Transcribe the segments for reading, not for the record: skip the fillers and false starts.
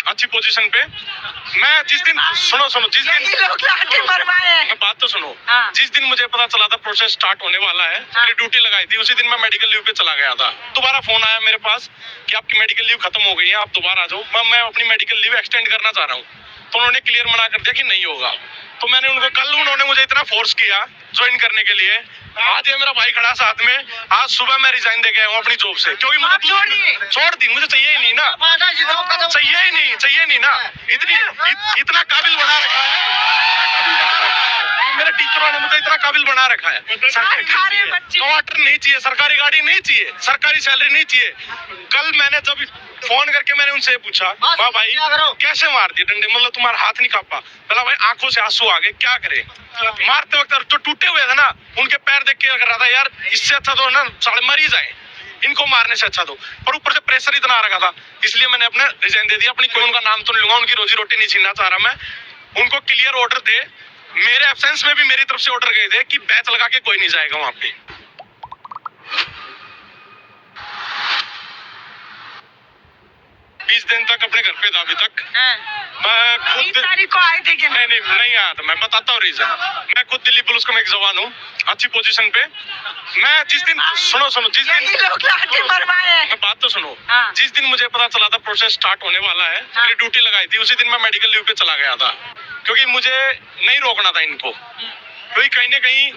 अच्छी पोजीशन पे। मैं जिस दिन सुनो जिस दिन मैं बात तो सुनो, जिस दिन मुझे पता चला था प्रोसेस स्टार्ट होने वाला है, मेरी ड्यूटी लगाई थी, उसी दिन मैं मेडिकल लीव पे चला गया था। दोबारा फोन आया मेरे पास कि आपकी मेडिकल लीव खत्म हो गई है, आप दोबारा आ जाओ। मैं अपनी मेडिकल लीव एक्सटेंड करना चाह रहा हूँ, तो उन्होंने क्लियर मना कर दिया कि नहीं होगा। तो मैंने उनको कल उन्होंने मुझे इतना फोर्स किया ज्वाइन करने के लिए। आज ये मेरा भाई खड़ा साथ में, आज सुबह मैं रिजाइन दे गया हूँ अपनी जॉब से, क्योंकि मुझे छोड़ दी, मुझे चाहिए ही नहीं ना, चाहिए नहीं ना। इतना काबिल बना रखा है मेरे टीचरों ने, मुझे इतना काबिल बना रखा है। क्वार्टर नहीं चाहिए, सरकारी गाड़ी नहीं चाहिए, सरकारी सैलरी नहीं चाहिए। कल मैंने जब फोन करके मैंने उनसे पूछा, वाह भाई कैसे मार दिए डंडे, मतलब तुम्हारा हाथ नहीं कांपा? बोला भाई आंखों से आंसू आ गए, क्या करे। मारते वक्त जो टूटे हुए थे ना, उनके पैर देख के लग रहा था यार इससे अच्छा तो ना साले मर ही जाए, इनको मारने से अच्छा तो। पर ऊपर से प्रेशर इतना आ रखा था, इसलिए मैंने अपने रिजाइन दे दिया। अपनी कोई उनका नाम तो नहीं लूंगा, उनकी रोजी रोटी नहीं छीनना चाह रहा मैं। उनको क्लियर ऑर्डर दे, मेरे एब्सेंस में भी मेरी तरफ से ऑर्डर गए थे कि बैच लगा के कोई नहीं जाएगा वहां पे। 20 दिन तक अपने घर पे था अभी तक। मैं खुद तारीख को आए थे कि नहीं आया था। मैं बताता हूँ रीजन। मैं खुद दिल्ली पुलिस का मैं एक जवान हूँ, अच्छी पोजीशन पे। मैं जिस दिन सुनो जिस दिन मैं बात तो सुनो, जिस दिन मुझे पता चला था प्रोसेस स्टार्ट होने वाला है, मेरी ड्यूटी लगाई थी, उसी दिन मैं मेडिकल लीव पे चला गया था, क्योंकि मुझे नहीं रोकना था इनको। क्योंकि कहीं ना कहीं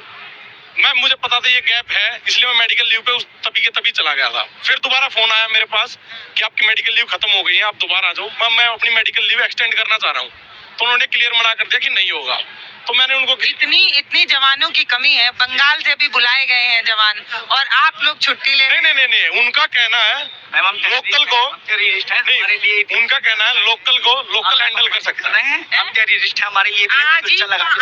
मुझे पता था ये गैप है, इसलिए मैं मेडिकल लीव पे तभी के तभी चला गया था। फिर दोबारा फोन आया मेरे पास कि आपकी मेडिकल लीव खत्म हो गई है, आप दोबारा आ जाओ। मैं अपनी मेडिकल लीव एक्सटेंड करना चाह रहा हूँ, तो उन्होंने क्लियर मना कर दिया कि नहीं होगा। तो मैंने उनको इतनी जवानों की कमी है, बंगाल से भी बुलाए गए हैं जवान, और आप लोग छुट्टी ले। नहीं, उनका कहना है लोकल को नहीं, उनका कहना है लोकल हैंडल कर सकते हैं। हम टेररिस्ट है, हमारे लिए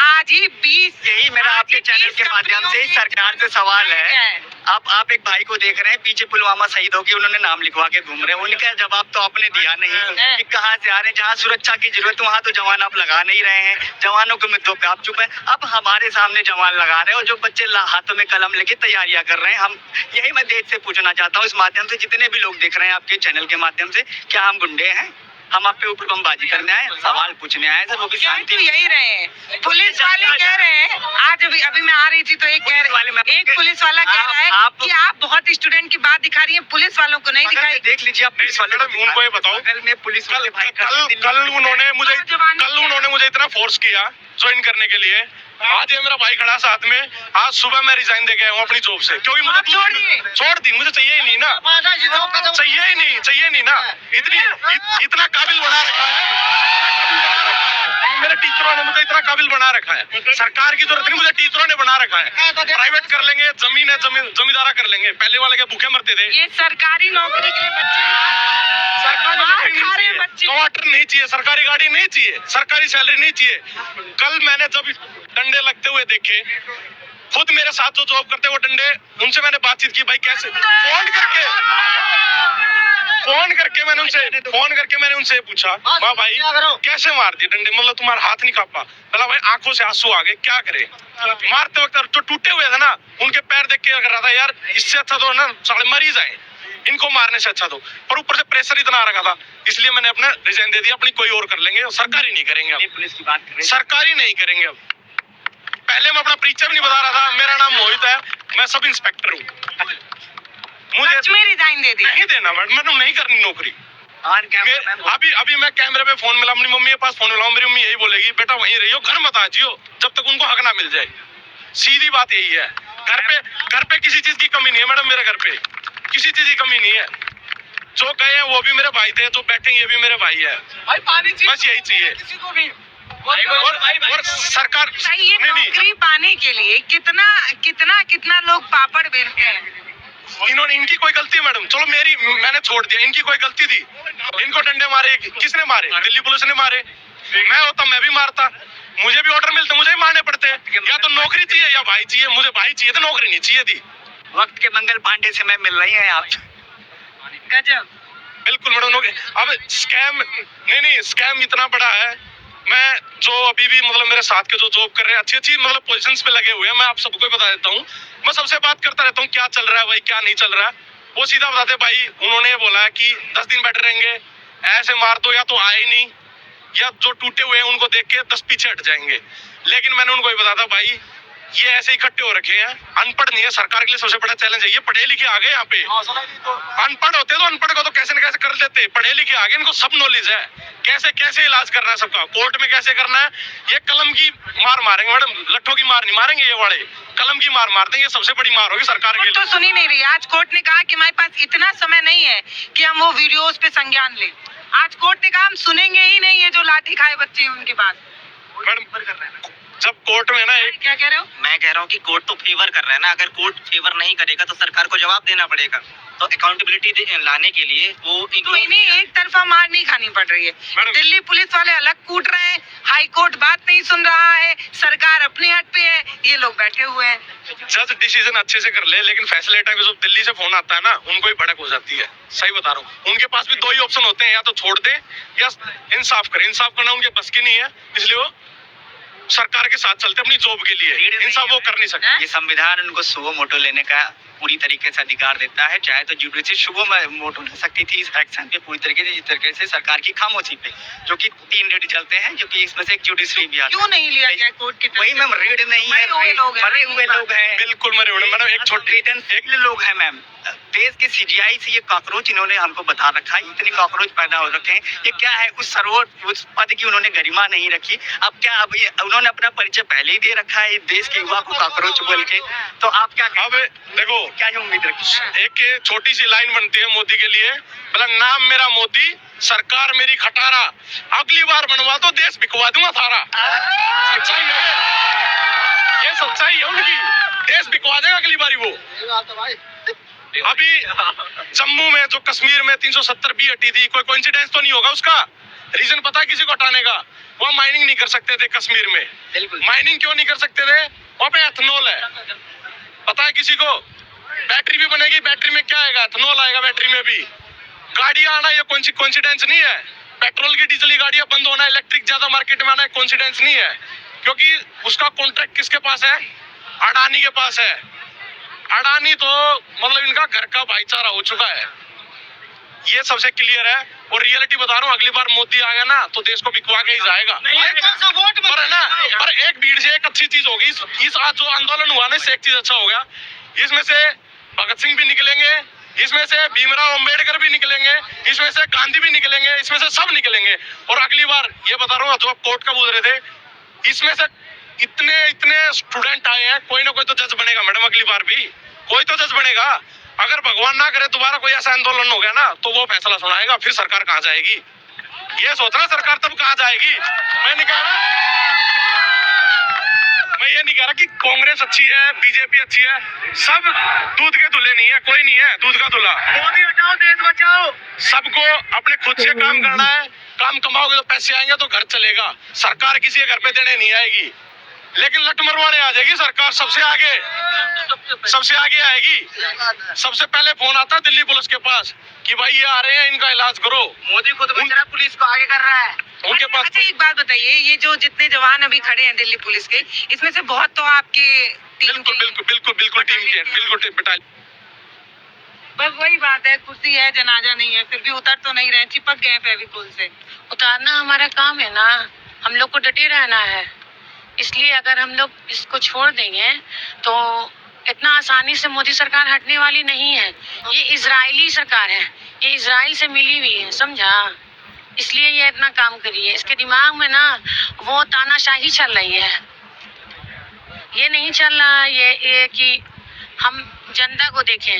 आज ही 20 यही मेरा आपके चैनल के माध्यम से सरकार से सवाल है। आप एक भाई को देख रहे हैं पीछे पुलवामा शहीदों की उन्होंने नाम लिखवा के घूम रहे हैं, उनका जवाब तो आपने दिया नहीं कि कहाँ से आ रहे हैं। जहाँ सुरक्षा की जरूरत है वहाँ तो जवान आप लगा नहीं रहे हैं, जवानों के मुद्दों पे आप चुप हैं। अब हमारे सामने जवान लगा रहे हैं और जो बच्चे हाथों में कलम लेके तैयारियां कर रहे हैं। हम यही मैं देश से पूछना चाहता हूँ इस माध्यम से, जितने भी लोग देख रहे हैं आपके चैनल के माध्यम से, क्या हम गुंडे हैं? हम आप पे ऊपर बमबाजी करने आए, सवाल पूछने आए सर, वो भी शांति। यही रहे हैं पुलिस वाले कह रहे हैं। आज अभी मैं आ रही थी तो एक पुलिस वाला कह रहा है कि आप बहुत स्टूडेंट की बात दिखा रही है, पुलिस वालों को नहीं दिखाई। देख लीजिए आप पुलिस वाले, उनको ये बताओ में पुलिस वाले भाई कल उन्होंने मुझे इतना फोर्स किया ज्वाइन करने के लिए। आज ये मेरा भाई खड़ा साथ में, आज सुबह मैं रिजाइन दे गया हूँ अपनी जॉब से, क्योंकि मुझे छोड़ दी, मुझे चाहिए ही नहीं ना, चाहिए नहीं ना। इतना काबिल बना रखा है मेरे टीचरों ने, मुझे इतना काबिल बना रखा है। सरकार की जरूरत नहीं, मुझे टीचरों ने बना रखा है। प्राइवेट कर लेंगे, जमीन है जमींदारा कर लेंगे, पहले वाले के भूखे मरते थे। ये सरकारी नौकरी के लिए क्वार्टर नहीं चाहिए, सरकारी गाड़ी नहीं चाहिए, सरकारी सैलरी नहीं चाहिए। कल मैंने जब डंडे लगते हुए देखे, खुद मेरे साथ जो जॉब करते वो डंडे, उनसे मैंने बातचीत की, भाई कैसे, फोन करके मैंने उनसे पूछा, वाह भाई कैसे मार दिए डंडे, मतलब तुम्हारा हाथ नहीं कांपा? बोला भाई आंखों से आंसू आ गए, क्या करे। मारते वक्त जो टूटे हुए थे ना, उनके पैर देख के लग रहा था यार इससे अच्छा तो ना साले मर ही जाए, इनको मारने से अच्छा तो। पर ऊपर से प्रेशर इतना आ रखा था, इसलिए मैंने अपना रिजाइन दे दिया। अपनी कोई और कर लेंगे, सरकारी नहीं करेंगे। पुलिस की बात कर रहे हैं, सरकारी नहीं करेंगे अब। पहले मैं अपना परिचय नहीं बता रहा था, मेरा नाम मोहित है, मैं सब इंस्पेक्टर हूँ। मुझे रिजाइन दे दिया, नहीं देना मैडम, नहीं करनी नौकरी। अभी मैं कैमरे पे फोन मिला, अपनी मम्मी के पास फोन मिला, मेरी मम्मी यही बोलेगी बेटा वहीं रहियो, घर मत आ जियो जब तक उनको हक ना मिल जाए। सीधी बात यही है। घर पे किसी चीज की कमी नहीं है मैडम, मेरे घर पे किसी चीज की कमी नहीं है। जो गए हैं वो भी मेरे भाई थे, जो बैठे ये भी मेरे भाई है। बस यही चाहिए किसी को भी। और सरकार नौकरी पाने के लिए कितना लोग पापड़ बेलते हैं। इनकी कोई गलती मैडम, चलो मैंने छोड़ दिया, इनकी कोई गलती थी। इनको डंडे मारे, किसने मारे? दिल्ली पुलिस ने मारे। मैं होता मैं भी मारता, मुझे भी ऑर्डर मिलते, मुझे भी मारने पड़ते। या तो नौकरी चाहिए या भाई चाहिए, मुझे भाई चाहिए तो नौकरी नहीं चाहिए थी। वक्त के मंगल पांडे से मैं मिल रही है आप। गजब। बिल्कुल मैडम, अब स्कैम इतना बड़ा है। मैं जो अभी भी मतलब मेरे साथ के जो जॉब कर रहे हैं, अच्छी मतलब पोजीशंस पे लगे हुए हैं, मैं आप सबको बता देता हूँ। मैं सबसे बात करता रहता हूँ क्या चल रहा है भाई, क्या नहीं चल रहा है। वो सीधा बताते भाई उन्होंने बोला है कि 10 दिन बैठे रहेंगे, ऐसे मार दो या तो आए ही नहीं, या जो टूटे हुए हैं उनको देख के 10 पीछे हट जाएंगे। लेकिन मैंने उनको ये बताया था, भाई ये ऐसे इकट्ठे हो रखे हैं, अनपढ़ नहीं है। सरकार के लिए सबसे बड़ा चैलेंज है, ये पढ़े लिखे आ गए यहाँ पे। अनपढ़ होते तो अनपढ़ को तो कैसे न कैसे कर देते, पढ़े लिखे आ गए, इनको सब नॉलेज है कैसे कैसे इलाज करना है सबका, कोर्ट में कैसे करना है। ये कलम की मार मारेंगे मैडम, लट्ठों की मार नहीं मारेंगे, ये वाले कलम की मार मारते हैं। ये सबसे बड़ी मार होगी सरकार के लिए। तो सुनी नहीं रही, आज कोर्ट ने कहा कि हमारे पास इतना समय नहीं है कि हम वो वीडियोस पे संज्ञान लें। आज कोर्ट ने कहा हम सुनेंगे ही नहीं ये जो लाठी खाए बच्चे हैं उनकी बात। मैडम जब कोर्ट में ना एक, क्या कह रहे हो? मैं कह रहा हूँ कि कोर्ट तो फेवर कर रहा है ना, अगर कोर्ट फेवर नहीं करेगा तो सरकार को जवाब देना पड़ेगा। तो अकाउंटेबिलिटी लाने के लिए वो तो इन्हें एक तरफा मार नहीं खानी पड़ रही है। दिल्ली पुलिस वाले अलग कूट रहे हैं, हाई कोर्ट बात नहीं सुन रहा है, सरकार अपने हट पे है, ये लोग बैठे हुए हैं। जज डिसीजन अच्छे से कर ले, लेकिन फैसले टाइम जो दिल्ली से फोन आता है ना, उनको ही भड़क हो जाती है। सही बता रहा हूँ, उनके पास भी दो ही ऑप्शन होते हैं, या तो छोड़ दे या इंसाफ करे। इंसाफ करना उनके बस की नहीं है, इसलिए वो सरकार के साथ चलते अपनी जॉब के लिए। इंसाफ वो कर नहीं सकते। ये संविधान उनको सुगो मोटो लेने का पूरी तरीके से अधिकार देता है। चाहे तो जुडिशरी सुगो मोटो ले सकती थी इस एक्शन पे पूरी तरीके से, जिस तरीके से सरकार की खामोशी पे, जो कि 3 रेड चलते हैं, जो कि इसमें से एक जुडिशरी भी आता है। क्यों नहीं लिया गया कोर्ट की? वही मैम, रेड नहीं है, मरे हुए लोग हैं, बिल्कुल मरे हुए। मैडम एक छोटे एक लोग हैं मैम, देश के सीजीआई से ये कॉकरोच इन्होंने हमको बता रखा है, इतने कॉकरोच पैदा हो रखे हैं। ये क्या है, उस पद की उन्होंने गरिमा नहीं रखी। अब क्या, अब ये उन्होंने अपना परिचय पहले ही दे रखा है देश के युवा को कॉकरोच बोल के। तो आप क्या, अब देखो क्या उम्मीद रखी? एक छोटी सी लाइन बनती है मोदी के लिए, मतलब नाम मेरा मोदी, सरकार मेरी खटारा, अगली बार बनवा दो देश बिकवा दूंगा सारा। सच्चाई है ये सच्चाई है उनकी, देश बिकवा देगा अगली बारी वो। अभी जम्मू में जो कश्मीर में 370 बी हटी थी, कोई कोइंसिडेंस तो नहीं होगा उसका? रीजन पता है किसी को हटाने का? वो माइनिंग नहीं कर सकते थे कश्मीर में। माइनिंग क्यों नहीं कर सकते थे? वहाँ पे एथनॉल है, पता है किसी को? बैटरी भी बनेगी, बैटरी में क्या आएगा? एथनॉल आएगा बैटरी में भी। गाड़ियां आना ये कोइंसिडेंस नहीं है। पेट्रोल की डीजल की गाड़ियां बंद होना, इलेक्ट्रिक ज्यादा मार्केट में आना कोइंसिडेंस नहीं है, क्योंकि उसका कॉन्ट्रैक्ट किसके पास है? अडानी के पास है। अडानी तो मतलब इनका घर का भाईचारा हो चुका है, ये सबसे क्लियर है। और रियलिटी बता रहा हूँ, अगली बार मोदी आ गया ना तो देश को बिकवा के ही जाएगा। पर है ना, पर एक भीड़ से एक अच्छी चीज होगी, इस आज जो आंदोलन हुआ ना, इससे एक चीज अच्छा हो गया। इसमें से भगत सिंह भी निकलेंगे, इसमें से भीमराव अंबेडकर भी निकलेंगे, इसमें से गांधी भी निकलेंगे, इसमें से सब निकलेंगे। और अगली बार ये बता रहा हूँ, जो आप कोर्ट का बोल रहे थे, इसमें से इतने स्टूडेंट आए हैं, कोई ना कोई तो जज बनेगा मैडम, अगली बार भी कोई तो जज बनेगा। अगर भगवान ना करे दोबारा कोई ऐसा आंदोलन हो गया ना, तो वो फैसला सुनाएगा, फिर सरकार कहाँ जाएगी? ये सोचना सरकार तब कहाँ जाएगी। मैं नहीं कह रहा, मैं ये नहीं कह रहा कि कांग्रेस अच्छी है, बीजेपी अच्छी है, सब दूध के धुले नहीं है, कोई नहीं है दूध का धुला। मोदी हटाओ, देश बचाओ। सबको अपने खुद से काम करना है, काम कमाओगे तो पैसे आएंगे तो घर चलेगा। सरकार किसी के घर पे देने नहीं आएगी, लेकिन लट मरवाने आ जाएगी सरकार, सबसे आगे आएगी। सबसे पहले फोन आता है दिल्ली पुलिस के पास कि भाई ये आ रहे हैं, इनका इलाज करो। मोदी खुद बेचारा पुलिस को आगे कर रहा है उनके पास। अच्छा एक बात बताइए, ये जो जितने जवान अभी खड़े हैं दिल्ली पुलिस के, इसमें से बहुत तो आपके टीम के? बिल्कुल टीम के, बिल्कुल बटालियन। बस वही बात है, कुर्सी है जनाजा नहीं है, फिर भी उतर तो नहीं रहे, चिपक गए फेविकोल से। उतारना हमारा काम है ना, हम लोग को डटे रहना है। इसलिए अगर हम लोग इसको छोड़ देंगे तो इतना आसानी से मोदी सरकार हटने वाली नहीं है। ये इजरायली सरकार है, ये इजराइल से मिली हुई है, समझा? इसलिए ये इतना काम करी है। इसके दिमाग में ना वो तानाशाही चल रही है, ये नहीं चल रहा ये कि हम जनता को देखें।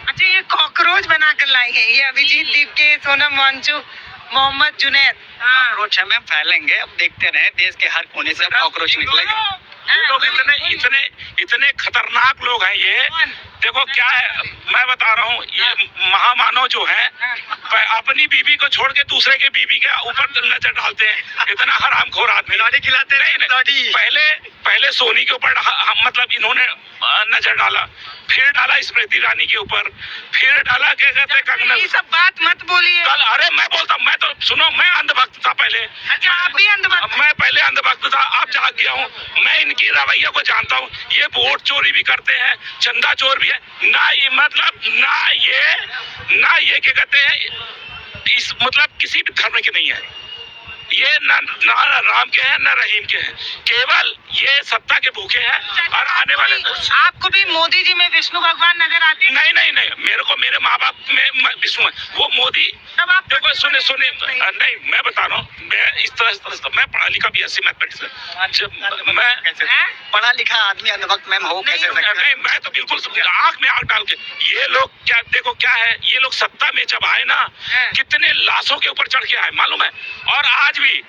अच्छा ये कॉकरोच बना कर लाई है ये अभिजीत दीपके, सोनम वांगचुक, मोहम्मद जुनैद। कॉकरोच है मैम, फैलेंगे, अब देखते रहे, देश के हर कोने से कॉकरोच निकलेगा। ये लोग इतने खतरनाक लोग हैं ये। देखो क्या है, मैं बता रहा हूँ, ये महामानव जो है अपनी बीबी को छोड़ के दूसरे के बीबी के ऊपर नजर डालते हैं। इतना हरामखोर आदमी खिलाते नहीं। पहले सोनी के ऊपर मतलब इन्होंने नजर डाला, फिर डाला स्मृति ईरानी के ऊपर, फिर डाला क्या कहते हैं कंगना। ये सब बात मत बोलिए। कल अरे मैं बोलता, मैं तो सुनो, मैं अंधभक्त था पहले। अच्छा आप भी अंधभक्त? मैं पहले अंधभक्त था, अब जाग गया हूँ। मैं इनकी रवैया को जानता हूँ। ये वोट चोरी भी करते हैं, चंदा चोर भी है ना, ये मतलब ना ये क्या कहते हैं, इस मतलब किसी भी धर्म के नहीं है। ये ना राम के हैं ना रहीम के हैं, केवल ये सत्ता के भूखे हैं। और आने वाले आपको भी मोदी जी में विष्णु भगवान नजर आते हैं? नहीं, मेरे को मेरे माँ बाप में विष्णु है, वो मोदी। तब आप देखो सुने नहीं, मैं बता रहा हूँ, मैं इस तरह मैं पढ़ा लिखा BSc मैथमेटिक्स है। मैं पढ़ा लिखा आदमी वक्त मैम हो कैसे सकता है? नहीं, मैं तो बिल्कुल आँख में आँख डाल के, ये लोग क्या देखो क्या है, ये लोग सत्ता में जब आए ना, कितने लाशों के ऊपर चढ़ के आए मालूम है। और आज भी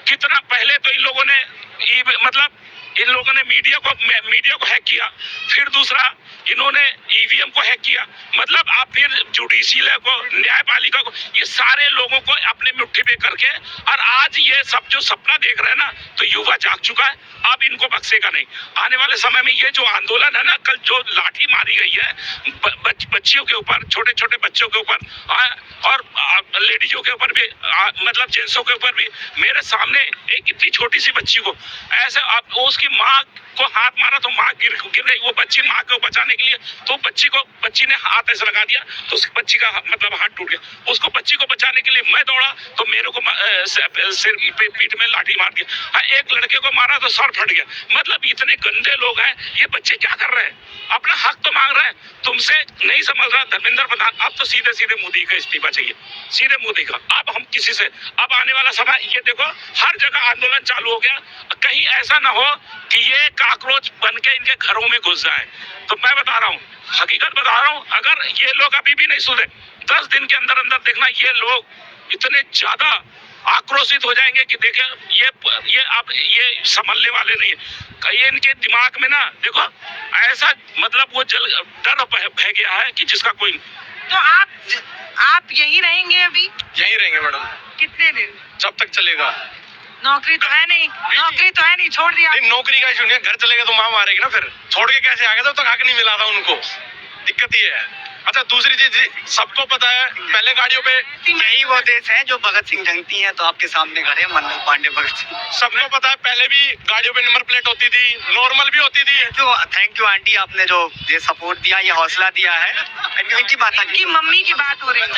कितना, पहले तो इन लोगों ने मीडिया को हैक किया, फिर दूसरा इन्होंने EVM को हैक किया, मतलब आप फिर जुडिशियल को, न्यायपालिका को, ये सारे लोगों को अपने मुट्ठी पे करके, और आज ये सब जो सपना देख रहे हैं ना, तो युवा जाग चुका है, अब इनको बख्शेगा नहीं। आने वाले समय में ये जो आंदोलन है ना, कल जो लाठी मारी गई है बच्चियों के ऊपर, छोटे छोटे बच्चों के ऊपर, और लेडीजों के ऊपर भी, मतलब जेंट्सों के ऊपर भी, मेरे सामने एक इतनी छोटी सी बच्ची को ऐसे उसकी माँ को हाथ मारा तो माँ गिर गई, वो बच्ची माँ को बचाने के लिए, तो बच्ची ने हाथ ऐसे लगा दिया तो उस बच्ची का मतलब हाथ टूट गया। उसको बच्ची को बचाने के लिए मैं दौड़ा तो मेरे को सिर पीठ में लाठी मार दिया। एक लड़के को मारा तो सर फट गया। मतलब इतने गंदे लोग हैं। ये बच्चे क्या कर रहे हैं? अपना हक तो मांग रहे हैं, तुमसे नहीं समझ रहा धर्मेंद्र प्रधान। अब तो सीधे सीधे मोदी का इस्तीफा चाहिए, सीधे मोदी का। अब हम किसी से, अब आने वाला समय ये देखो, हर जगह आंदोलन चालू हो गया, कहीं ऐसा ना हो कि ये काकरोच बन के इनके घरों में घुस जाए। तो मैं बता रहा हूँ, हकीकत बता रहा हूँ, अगर ये लोग अभी भी नहीं सुधरे, 10 दिन के अंदर अंदर देखना ये लोग इतने ज्यादा आक्रोशित हो जाएंगे कि देखे ये संभलने वाले नहीं है। कहीं इनके दिमाग में ना देखो ऐसा मतलब वो डर बह गया है कि जिसका कोई। तो आप यही रहेंगे अभी? यही रहेंगे मैडम। कितने दिन? जब तक चलेगा। नौकरी तो है नहीं, छोड़ दिया। नहीं, नौकरी का इशू नहीं है, घर चलेगा तो माँ मारेगी ना, फिर छोड़ के कैसे आ गए? तब तक हक नहीं मिला था उनको, दिक्कत ही है। अच्छा दूसरी चीज, सबको पता है पहले गाड़ियों पे, यही वो देश है जो भगत सिंह जंगती हैं तो आपके सामने खड़े मंडल पांडे भगत सिंह। सबको पता है पहले भी गाड़ियों पे नंबर प्लेट होती थी, नॉर्मल भी होती थी। थैंक यू आंटी, आपने जो ये सपोर्ट दिया, ये हौसला दिया है। इनकी बात, इनकी मम्मी की बात हो रही है।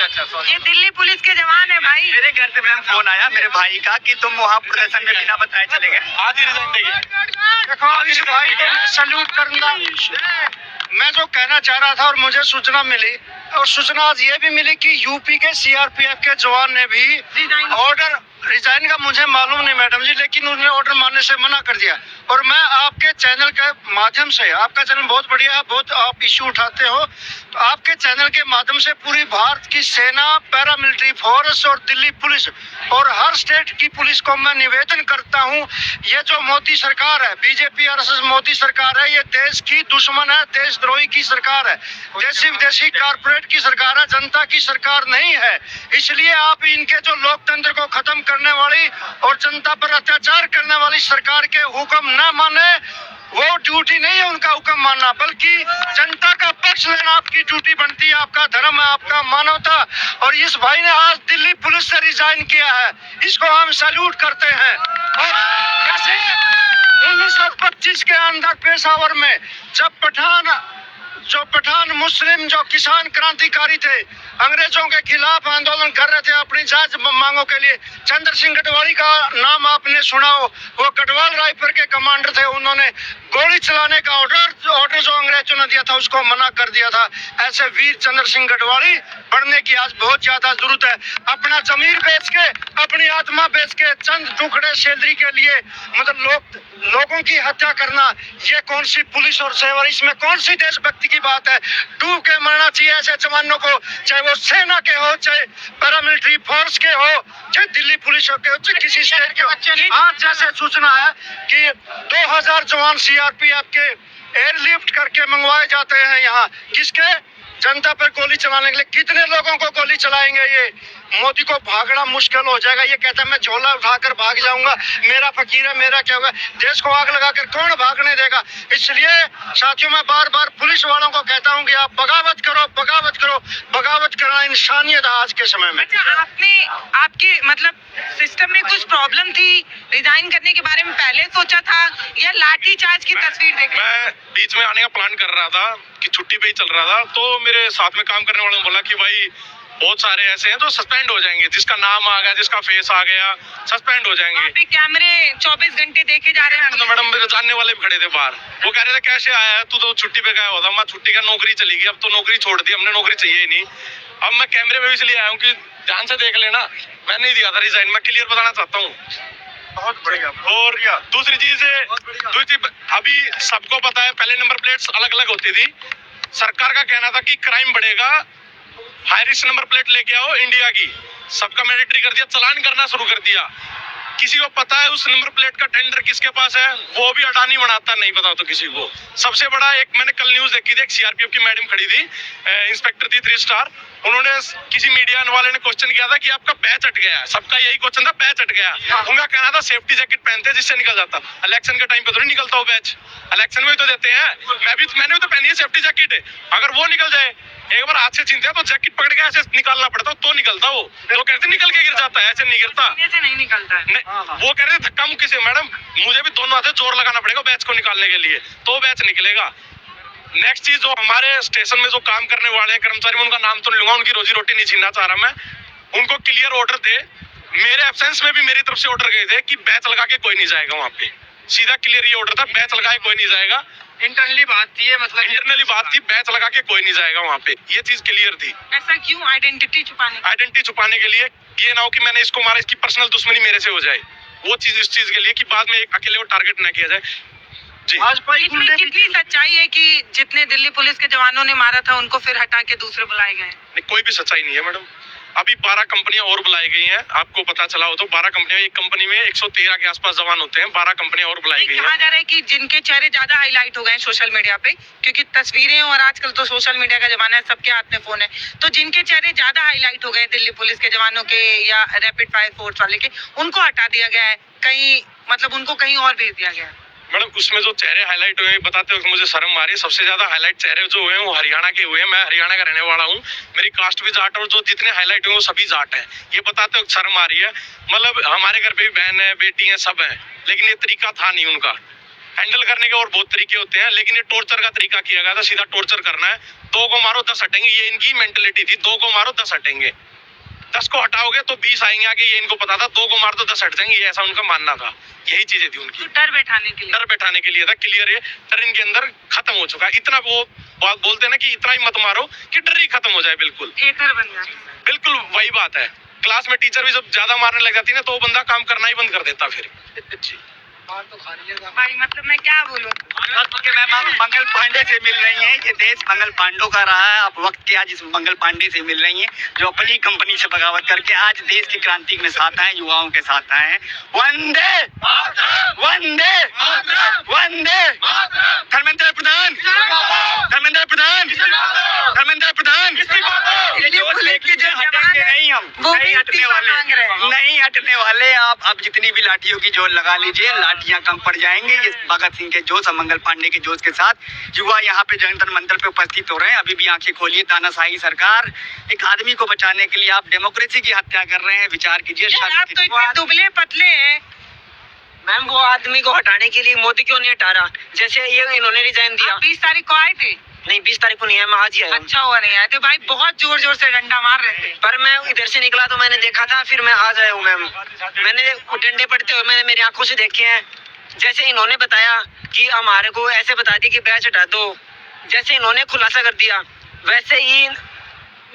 ये दिल्ली पुलिस के जवान है भाई। मेरे घर से मैम फोन आया मेरे भाई का कि तुम वहाँ प्रदर्शन में बिना बताए चले गए। आज ही रिजाइन देंगे। देखो इस भाई को सैल्यूट करूंगा। मैं जो कहना चाह रहा था और मुझे सूचना मिली, और सूचना आज ये भी मिली कि यूपी के CRPF के जवान ने भी ऑर्डर, रिजाइन का मुझे मालूम नहीं मैडम जी, लेकिन उन्होंने ऑर्डर मानने से मना कर दिया। और मैं आपके चैनल के माध्यम से, आपका चैनल बहुत बढ़िया है, बहुत आप इश्यू उठाते हो, तो आपके चैनल के माध्यम से पूरी भारत की सेना, पैरामिलिट्री फोर्स और दिल्ली पुलिस और हर स्टेट की पुलिस को मैं निवेदन करता हूँ, ये जो मोदी सरकार है, BJP RSS मोदी सरकार है, ये देश की दुश्मन है, देशद्रोही की सरकार है, देशी विदेशी कारपोरेट की सरकार है, जनता की सरकार नहीं है। इसलिए आप इनके जो लोकतंत्र को खत्म करने वाली और जनता पर अत्याचार करने वाली सरकार के हुक्म न माने। वो ड्यूटी नहीं है उनका हुक्म मानना, बल्कि जनता का पक्ष लेना आपकी ड्यूटी बनती है, आपका धर्म है, आपका मानवता। और इस भाई ने आज दिल्ली पुलिस से रिजाइन किया है, इसको हम सैल्यूट करते हैं। और कैसे 1925 के अंदर पेशावर में जब पठान मुस्लिम जो किसान क्रांतिकारी थे, अंग्रेजों के खिलाफ आंदोलन कर रहे थे अपनी जांच मांगों के लिए, चंद्र सिंह गढ़वाली का नाम आपने सुना हो, वो गढ़वाल राइफल के कमांडर थे। उन्होंने गोली चलाने का ऑर्डर जो अंग्रेजों ने दिया था उसको मना कर दिया था। ऐसे वीर चंद्र सिंह गढ़वाली बढ़ने की आज बहुत ज्यादा जरूरत है। अपना जमीर बेच के, अपनी आत्मा बेच के, चंद टुकड़े सैलरी के लिए मतलब लोगों की हत्या करना, ये कौन सी पुलिस और सेवा, इसमें कौन सी देशभक्ति की बात है? डूब के मरना चाहिए ऐसे जवानों को, चाहे वो सेना के हो, चाहे पैरामिलिट्री फोर्स के हो, चाहे दिल्ली पुलिस के हो, चाहे किसी स्टेट के हो। आज जैसे सूचना है कि 2000 जवान CRPF के एयरलिफ्ट करके मंगवाए जाते हैं यहाँ, किसके? जनता पर गोली चलाने के लिए। कितने लोगों को गोली चलाएंगे? ये मोदी को भागना मुश्किल हो जाएगा। ये कहता है मैं झोला उठाकर भाग जाऊंगा, मेरा फकीर है, मेरा क्या होगा? देश को आग लगाकर कौन भागने देगा? इसलिए साथियों मैं बार बार पुलिस वालों को कहता हूँ कि आप बगावत करो, बगावत करो। बगावत करना इंसानियत है आज के समय में। आपके मतलब सिस्टम में कुछ प्रॉब्लम थी, रिजाइन करने के बारे में पहले सोचा था या लाठी चार्ज की तस्वीर देख? मैं बीच में आने का प्लान कर रहा था कि छुट्टी पे ही चल रहा था, तो मेरे साथ में काम करने वालों ने बोला कि भाई बहुत सारे ऐसे हैं जो सस्पेंड हो जाएंगे, जिसका नाम आ गया, जिसका फेस आ गया, सस्पेंड हो जाएंगे। वहाँ पे कैमरे 24 घंटे देखे जा रहे हैं। तो मैडम मेरे जानने वाले भी खड़े थे बाहर, वो कह रहे थे कैसे आया है, तू तो छुट्टी पे गया होता। मैं छुट्टी का नौकरी चली गई, अब तो नौकरी छोड़ दी हमने, नौकरी चाहिए ही नहीं। अब मैं कैमरे में इसलिए आया हूँ कि ध्यान से देख लेना, मैं नहीं दिया था रिजाइन, मैं क्लियर बताना चाहता हूँ। बहुत बढ़िया। और दूसरी चीज अभी सबको पता है पहले नंबर प्लेट्स अलग अलग होती थी। सरकार का कहना था कि क्राइम बढ़ेगा, हाई रिस्क नंबर प्लेट लेके आओ इंडिया की, सबका मैंडेटरी कर दिया, चालान करना शुरू कर दिया। किसी को पता है उस नंबर प्लेट का टेंडर किसके पास है, वो भी अडानी बनाता नहीं पता तो किसी को। सबसे बड़ा एक मैंने कल न्यूज देखी थी, एक सीआरपीएफ की मैडम खड़ी थी, इंस्पेक्टर थी 3 स्टार, उन्होंने किसी मीडिया वाले ने क्वेश्चन किया था कि आपका बैच हट गया है, सबका यही क्वेश्चन था, बैच हट गया। उनका कहना था सेफ्टी जैकेट पहनते हैं जिससे निकल जाता। इलेक्शन के टाइम पे तो नहीं निकलता वो बैच, इलेक्शन में तो देते हैं। मैंने भी तो पहनी है सेफ्टी जैकेट, अगर वो निकल जाए एक बार हाथ से छीनते हैं तो जैकेट पकड़ के ऐसे निकालना पड़ता तो निकलता वो कहते निकल के गिर जाता है, ऐसे नहीं गिरता, ऐसे नहीं निकलता है। वो कह रहे थे धक्का मुक्की से। मैडम मुझे भी दोनों हाथे जोर लगाना पड़ेगा बैच को निकालने के लिए, तो बैच निकलेगा। नेक्स्ट चीज, जो हमारे स्टेशन में जो काम करने वाले हैं कर्मचारी, मैं उनका नाम तो नहीं लूंगा, उनकी रोजी रोटी नहीं छीनना चाह रहा मैं, उनको क्लियर ऑर्डर थे, मेरे एब्सेंस में भी मेरी तरफ से ऑर्डर गए थे कि बैच लगा के कोई नहीं जाएगा वहाँ पे, सीधा क्लियर ये ऑर्डर था, बैच लगा के कोई नहीं जाएगा। इंटरनली बात थी ये, मतलब इंटरनली बात थी, बैच लगा के कोई नहीं जाएगा वहाँ पे, ये चीज क्लियर थी। ऐसा क्यों? आइडेंटिटी छुपाने के लिए, ये ना हो कि मैंने इसको मारा, इसकी पर्सनल दुश्मनी मेरे से हो जाए, वो चीज इस चीज के लिए कि बाद में एक अकेले को टारगेट ना किया जाए जी। कितनी सच्चाई है कि जितने दिल्ली पुलिस के जवानों ने मारा था उनको फिर हटा के दूसरे बुलाए गए? नहीं, कोई भी सच्चाई नहीं है मैडम। अभी 12 कंपनियां और बुलाई गई हैं, आपको पता चला हो तो 12 कंपनियां, एक कंपनी में 113 के आसपास जवान होते हैं, 12 कंपनियां और बुलाई गई हैं। कहा जा रहा है कि जिनके चेहरे ज्यादा हाईलाइट हो गए सोशल मीडिया पे, क्योंकि तस्वीरें और आजकल तो सोशल मीडिया का जमाना है, सबके हाथ में फोन है, तो जिनके चेहरे ज्यादा हाईलाइट हो गए दिल्ली पुलिस के जवानों के या रैपिड फायर फोर्स वाले के, उनको हटा दिया गया है कहीं, मतलब उनको कहीं और भेज दिया गया है। मैडम उसमें जो चेहरे हाईलाइट हुए बताते वक्त मुझे शर्म आ रही है। सबसे ज्यादा हाईलाइट चेहरे जो हुए हैं वो हरियाणा के हुए हैं, मैं हरियाणा का रहने वाला हूँ, मेरी कास्ट भी जाट है, और जो जितने हाईलाइट हुए वो सभी जाट हैं। ये बताते वक्त शर्म आ रही है। मतलब हमारे घर पे भी बहन है, बेटी है, सब है, लेकिन ये तरीका था नहीं उनका हैंडल करने के। और बहुत तरीके होते हैं, लेकिन ये टॉर्चर का तरीका किया गया था, सीधा टॉर्चर करना है, 2 को मारो 10 हटेंगे, ये इनकी मेंटेलिटी थी, 2 को मारो 10 हटेंगे, 10 को हटाओगे तो 20 आएंगे आगे, ये इनको पता था, 2 को मार तो 10 हट जाएंगे, ये ऐसा उनका मानना था। यही चीजें थी उनकी, डर बैठाने के लिए था। क्लियर है, डर इनके अंदर खत्म हो चुका है। इतना वो बात बोलते हैं ना कि इतना ही मत मारो कि डर ही खत्म हो जाए, बिल्कुल थिएटर बन जाए। बिल्कुल वही बात है। क्लास में टीचर भी जब ज्यादा मारने लग जाती है ना तो वो बंदा काम करना ही बंद कर देता फिर। भाई मतलब मैं क्या बोलूं? मैम मंगल पांडे से मिल रही हैं, ये देश मंगल पांडों का रहा है, आप वक्त के आज इस मंगल पांडे से मिल रही हैं जो अपनी कंपनी से बगावत करके आज देश की क्रांति में साथ आए, युवाओं के साथ आए हैं। वंदे वंदे वंदे। धर्मेंद्र प्रधान, धर्मेंद्र प्रधान, धर्मेंद्र प्रधान, हटेंगे नहीं हम, नहीं हटने वाले, नहीं हटने वाले। आप अब जितनी भी लाठियों की जोर लगा लीजिए, लाठियां कम पड़ जाएंगे। इस भगत सिंह के जोश और मंगल पांडे के जोश के साथ युवा यहाँ पे जंतर मंतर पे उपस्थित हो रहे हैं। अभी भी आंखें खोलिए, तानाशाही सरकार एक आदमी को बचाने के लिए आप डेमोक्रेसी की हत्या कर रहे हैं। विचार कीजिए। आप तो इतने दुबले पतले हैं। मैम वो आदमी को हटाने के लिए मोदी क्यों नहीं हटा रहा? जैसे ये इन्होंने रिजाइन दिया। 20 तारीख को आए थे? नहीं 20 तारीख को नहीं है, मैं आज ही आया हूं। अच्छा हुआ नहीं आए थे भाई, बहुत जोर जोर से डंडा मार रहे थे। पर मैं इधर से निकला तो मैंने देखा था, फिर मैं आज आया हूँ मैम। मैंने डंडे पड़ते हुए मैंने मेरी आंखों से देखे हैं। जैसे इन्होंने बताया कि हमारे को ऐसे बता दी कि बैच हटा दो, जैसे इन्होंने खुलासा कर दिया वैसे ही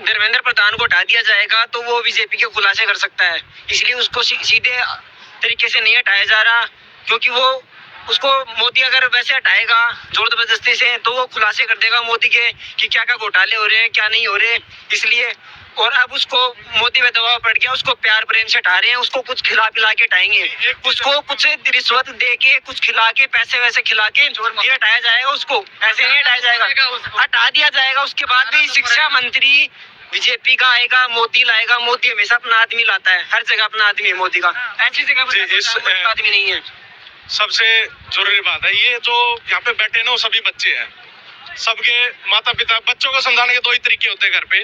धर्मेंद्र प्रधान को हटा दिया जाएगा तो वो बीजेपी के खुलासे कर सकता है। इसलिए उसको सीधे तरीके से नहीं हटाया जा रहा, क्योंकि वो उसको मोदी अगर वैसे हटाएगा जोर जबरदस्ती से तो वो खुलासे कर देगा मोदी के कि क्या क्या घोटाले हो रहे हैं, क्या नहीं हो रहे। इसलिए और अब उसको मोदी में दबाव पड़ गया, उसको प्यार प्रेम से हटा रहे हैं, उसको कुछ खिला पिला के हटाएंगे, उसको कुछ रिश्वत दे के कुछ खिला के पैसे वैसे खिला के ये हटाया जाएगा। उसको ऐसे नहीं हटाया जाएगा, हटा दिया जाएगा। उसके बाद भी शिक्षा मंत्री बीजेपी का आएगा, मोदी लाएगा। मोदी हमेशा अपना आदमी लाता है, हर जगह अपना आदमी है मोदी का, ऐसी जगह आदमी नहीं है। सबसे जरूरी बात है ये जो यहाँ पे बैठे ना वो सभी बच्चे हैं, सबके माता पिता। बच्चों को समझाने के 2 ही तरीके होते हैं घर पे,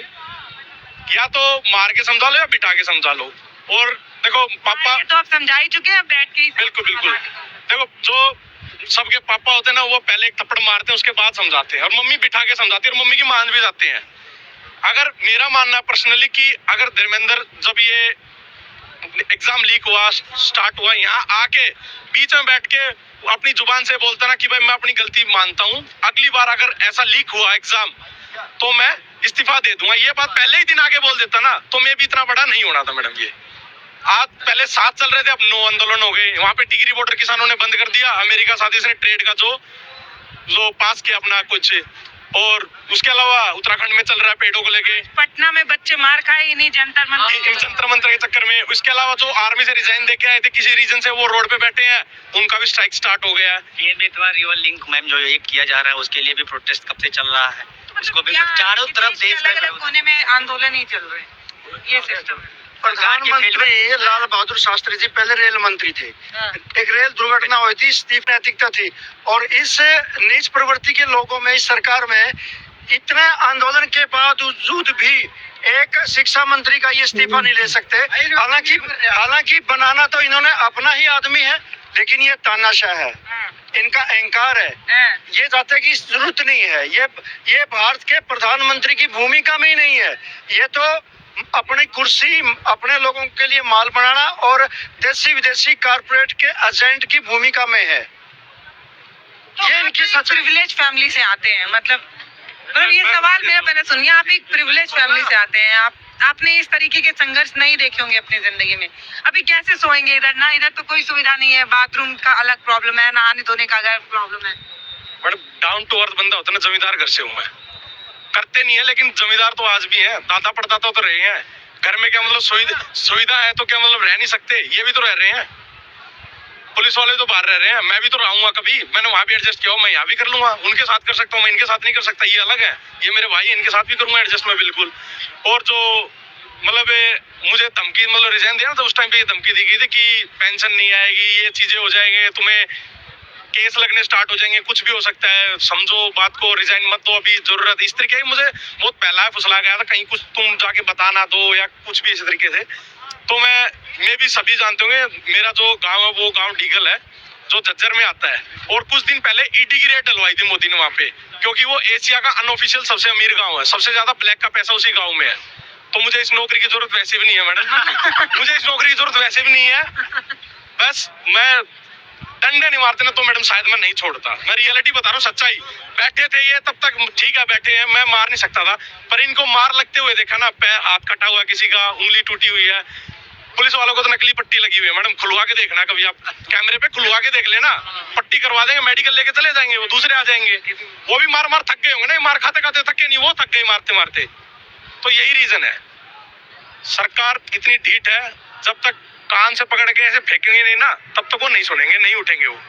या तो मार के समझा लो या बिठा के समझा लो। और देखो पापा तो आप समझा ही चुके हैं बैठ के। बिल्कुल बिल्कुल। देखो जो सबके पापा होते हैं ना वो पहले एक थप्पड़ मारते हैं उसके बाद समझाते हैं, और मम्मी बिठा के समझाती है, और मम्मी की मान भी जाते हैं। अगर मेरा मानना पर्सनली कि अगर धर्मेंद्र जब ये एग्जाम लीक हुआ स्टार्ट हुआ यहाँ आके बीच में बैठ के अपनी जुबान से बोलता ना कि भाई मैं अपनी गलती मानता हूँ, अगली बार अगर ऐसा लीक हुआ एग्जाम तो मैं इस्तीफा दे दूंगा, ये बात पहले ही दिन आके बोल देता ना तो मैं भी इतना बड़ा नहीं होना था मैडम। ये आज पहले 7 चल रहे थे, अब 9 आंदोलन हो गए। वहाँ पे टिगरी बॉर्डर किसानों ने बंद कर दिया, अमेरिका साथ इसने ट्रेड का जो पास किया अपना कुछ, और उसके अलावा उत्तराखंड में चल रहा है पेड़ों को लेके, पटना में बच्चे मार खाए इन्हीं जंतर मंत्र के चक्कर में। उसके अलावा जो आर्मी से रिजाइन देके आए थे किसी रीजन से, वो रोड पे बैठे हैं, उनका भी स्ट्राइक स्टार्ट हो गया है। ये बेतवा रिवर लिंक मैम जो ये किया जा रहा है उसके लिए भी प्रोटेस्ट कब से चल रहा है, उसको भी चारों तरफ देश में कोने में आंदोलन ही चल रहे हैं, ये सिस्टम है। प्रधानमंत्री लाल बहादुर शास्त्री जी पहले रेल मंत्री थे, एक रेल दुर्घटना हुई थी, इस्तीफा नैतिकता थी, और इस नीच प्रवृत्ति के लोगों में इस सरकार में इतने आंदोलन के बावजूद भी एक शिक्षा मंत्री का ये इस्तीफा नहीं ले सकते। हालांकि बनाना तो इन्होंने अपना ही आदमी है, लेकिन ये तानाशाह है, इनका अहंकार है, ये चाहते कि जरूरत नहीं है, ये भारत के प्रधानमंत्री की भूमिका में ही नहीं है, ये तो अपनी कुर्सी अपने लोगों के लिए माल बनाना और देशी विदेशी कारपोरेट के एजेंट की भूमिका में है। ये इनकी सच प्रिविलेज फैमिली से आते हैं, मतलब ये सवाल मेरा पहले सुनिए, आप एक प्रिविलेज फैमिली से आते हैं, आपने इस तरीके के संघर्ष नहीं देखे होंगे अपनी जिंदगी में, अभी कैसे सोएंगे इधर ना, इधर तो कोई सुविधा नहीं है, बाथरूम का अलग प्रॉब्लम है, नहाने धोने का अलग प्रॉब्लम है। बट डाउन टू अर्थ बंदा होता है ना, जमींदार घर से हूँ मैं, करते नहीं है लेकिन जमींदार तो आज भी है, दादा पड़दादा तो रहे हैं। घर में क्या मतलब सुविधा है तो क्या मतलब रह नहीं सकते, ये भी तो रह रहे हैं, पुलिस वाले तो बाहर रह रहे हैं, मैं भी तो रहूंगा, कभी मैंने वहां भी एडजस्ट किया, मैं यहाँ भी कर लूंगा, उनके साथ कर सकता हूँ, मैं इनके साथ नहीं कर सकता, ये अलग है, ये मेरे भाई, इनके साथ भी करूंगा एडजस्ट मैं बिल्कुल। और जो मतलब मुझे धमकी मतलब रिजाइन दिया ना, तो उस टाइम पे ये धमकी दी गई थी कि पेंशन नहीं आएगी, ये चीजें हो जाएंगे, तुम्हें केस लगने स्टार्ट हो जाएंगे, कुछ भी हो सकता है, समझो बात को, रिजाइन मत दो, अभी जरूरत। इस तरीके की मुझे बहुत पहला फुसला गया था, कहीं कुछ तुम जाके बता ना दो या कुछ भी इस तरीके से। तो मैं भी सभी जानते होंगे, मेरा जो गांव है वो गांव डीगल है जो झज्जर में आता है, और कुछ दिन पहले ईडी की रेट डलवाई थी मोदी ने वहाँ पे, क्योंकि वो एशिया का अनऑफिशियल सबसे अमीर गाँव है, सबसे ज्यादा ब्लैक का पैसा उसी गाँव में है। तो मुझे इस नौकरी की जरूरत वैसे भी नहीं है मैडम मुझे इस नौकरी की जरूरत वैसे भी नहीं है, बस मैं डंडे नहीं मारते ना तो मैडम शायद मैं नहीं छोड़ता, मैं रियलिटी बता रहा हूँ, सच्चाई। बैठे थे ये तब तक ठीक है, बैठे हैं, मैं मार नहीं सकता था, पर इनको मार लगते हुए देखा ना, पैर हाथ कटा हुआ, किसी का उंगली टूटी हुई है, पुलिस वालों को तो नकली पट्टी लगी हुई है मैडम, खुलवा के देखना, कभी आप कैमरे पे खुलवा के देख लेना, पट्टी करवा देंगे, मेडिकल लेके चले जाएंगे, वो दूसरे आ जाएंगे, वो भी मार थक गए होंगे ना, मार खाते खाते थके नहीं, वो थक गए मारते मारते। तो यही रीजन है, सरकार इतनी ढीठ है, जब तक कान से पकड़ के ऐसे फेंकेंगे नहीं ना, तब तक वो नहीं सुनेंगे, नहीं उठेंगे वो।